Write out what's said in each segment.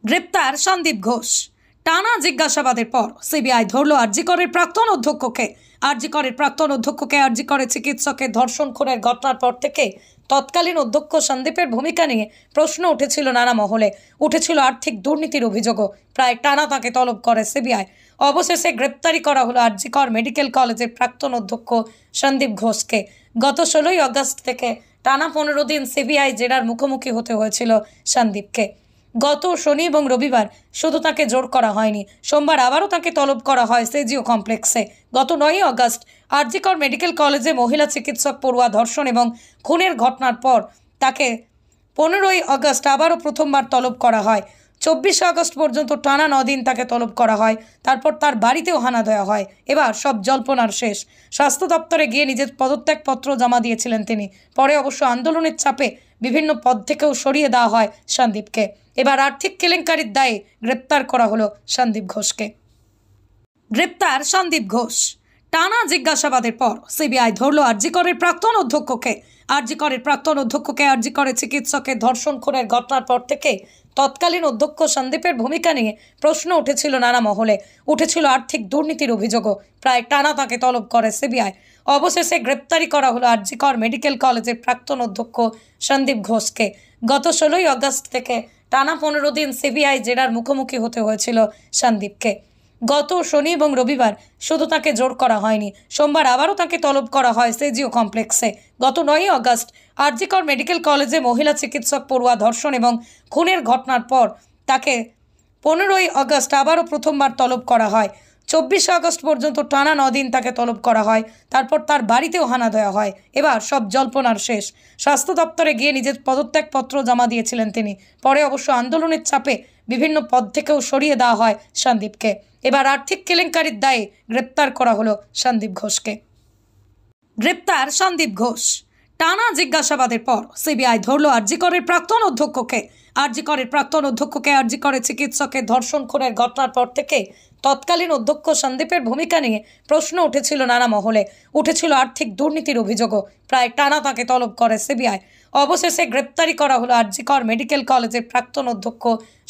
গ্রেপ্তার সন্দীপ ঘোষ। টানা জিজ্ঞাসাবাদের পর সিবিআই ধরল আরজি করের প্রাক্তন অধ্যক্ষকে। আরজি করে চিকিৎসকের ধর্ষণ খুনের ঘটনার পর থেকে তৎকালীন অধ্যক্ষ সন্দীপের ভূমিকা নিয়ে প্রশ্ন উঠেছিল নানা মহলে। উঠেছিল আর্থিক দুর্নীতির অভিযোগও। প্রায় টানা তাকে তলব করে সিবিআই। অবশেষে গ্রেপ্তারি করা হলো আরজি কর মেডিকেল কলেজের প্রাক্তন অধ্যক্ষ সন্দীপ ঘোষকে। গত 16 আগস্ট থেকে টানা 15 দিন সিবিআই জেরার মুখোমুখি হতে হয়েছিল সন্দীপকে। গত শনি এবং রবিবার শুধু তাকে জোর করা হয়নি, সোমবার আবারও তাকে তলব করা হয় সেজিও কমপ্লেক্সে। গত 9 আগস্ট আরজি কর মেডিকেল কলেজে মহিলা চিকিৎসক পড়ুয়া ধর্ষণ এবং খুনের ঘটনার পর তাকে 15 আগস্ট আবারও প্রথমবার তলব করা হয়। 24 আগস্ট পর্যন্ত টানা 9 দিন তাকে তলব করা হয়। তারপর তার বাড়িতেও হানা দেওয়া হয়। এবার সব জল্পনার শেষ। স্বাস্থ্য দপ্তরে গিয়ে নিজের পদত্যাগপত্র জমা দিয়েছিলেন তিনি। পরে অবশ্য আন্দোলনের চাপে বিভিন্ন পদ থেকেও সরিয়ে দেওয়া হয় সন্দীপকে। এবার আর্থিক কেলেঙ্কারির দায়ে গ্রেপ্তার করা হলো সন্দীপ ঘোষকে। গ্রেপ্তার সন্দীপ ঘোষ। টানা জিজ্ঞাসাবাদের পর সিবিআই ধরল আরজি করের প্রাক্তন অধ্যক্ষকে। আরজি করে চিকিৎসকের ধর্ষণ খুনের ঘটনার পর থেকে তৎকালীন অধ্যক্ষ সন্দীপের ভূমিকা নিয়ে প্রশ্ন উঠেছিল নানা মহলে। উঠেছিল আর্থিক দুর্নীতির অভিযোগও। প্রায় টানা তাকে তলব করে সিবিআই। অবশেষে গ্রেপ্তারি করা হলো আরজি কর মেডিকেল কলেজের প্রাক্তন অধ্যক্ষ সন্দীপ ঘোষকে। গত 16 আগস্ট থেকে টানা 15 দিন সিবিআই জেরার মুখোমুখি হতে হয়েছিল সন্দীপকে। গত শনি এবং রবিবার শুধু তাকে জোর করা হয়নি, সোমবার আবারও তাকে তলব করা হয় সেজিও কমপ্লেক্সে। গত 9 আগস্ট আরজি কর মেডিকেল কলেজে মহিলা চিকিৎসক পড়ুয়া ধর্ষণ এবং খুনের ঘটনার পর তাকে 15 আগস্ট আবারও প্রথমবার তলব করা হয়। 24 আগস্ট পর্যন্ত টানা 9 দিন তাকে তলব করা হয়। তারপর তার বাড়িতেও হানা দেওয়া হয়। এবার সব জল্পনার শেষ। স্বাস্থ্য দপ্তরে গিয়ে নিজের পদত্যাগপত্র জমা দিয়েছিলেন তিনি। পরে অবশ্য আন্দোলনের চাপে বিভিন্ন পদ থেকেও সরিয়ে দেওয়া হয় সন্দীপকে। এবার আর্থিক কেলেঙ্কারির দায়ে গ্রেপ্তার করা হলো সন্দীপ ঘোষকে। গ্রেপ্তার সন্দীপ ঘোষ। টানা জিজ্ঞাসাবাদের পর সিবিআই ধরল আরজি করের প্রাক্তন অধ্যক্ষকে। আরজি করে চিকিৎসকের ধর্ষণ খুনের ঘটনার পর থেকে তৎকালীন অধ্যক্ষ সন্দীপের ভূমিকা নিয়ে প্রশ্ন উঠেছিল নানা মহলে। উঠেছিল আর্থিক দুর্নীতির অভিযোগও। প্রায় টানা তাকে তলব করে সিবিআই। অবশেষে গ্রেপ্তারি করা হলো আরজি কর মেডিকেল কলেজের প্রাক্তন অধ্যক্ষ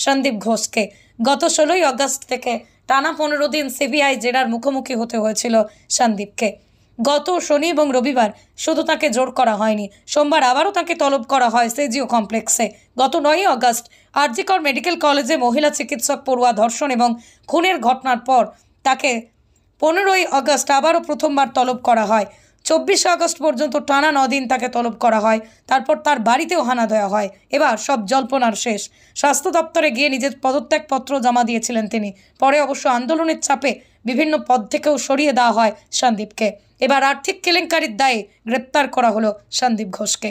সন্দীপ ঘোষকে। গত 16 আগস্ট থেকে টানা 15 দিন সিবিআই জেরার মুখোমুখি হতে হয়েছিল সন্দীপকে। গত শনি এবং রবিবার শুধু তাকে জোর করা হয়নি, সোমবার আবারও তাকে তলব করা হয় সেজিও কমপ্লেক্সে। গত 9 আগস্ট আরজি কর মেডিকেল কলেজে মহিলা চিকিৎসক পড়ুয়া ধর্ষণ এবং খুনের ঘটনার পর তাকে 15 আগস্ট আবারও প্রথমবার তলব করা হয়। 24 আগস্ট পর্যন্ত টানা 9 দিন তাকে তলব করা হয়। তারপর তার বাড়িতেও হানা দেওয়া হয়। এবার সব জল্পনার শেষ। স্বাস্থ্য দপ্তরে গিয়ে নিজের পদত্যাগপত্র জমা দিয়েছিলেন তিনি। পরে অবশ্য আন্দোলনের চাপে বিভিন্ন পদ থেকেও সরিয়ে দেওয়া হয় সন্দীপকে। এবার আর্থিক কেলেঙ্কারির দায়ে গ্রেপ্তার করা হলো সন্দীপ ঘোষকে।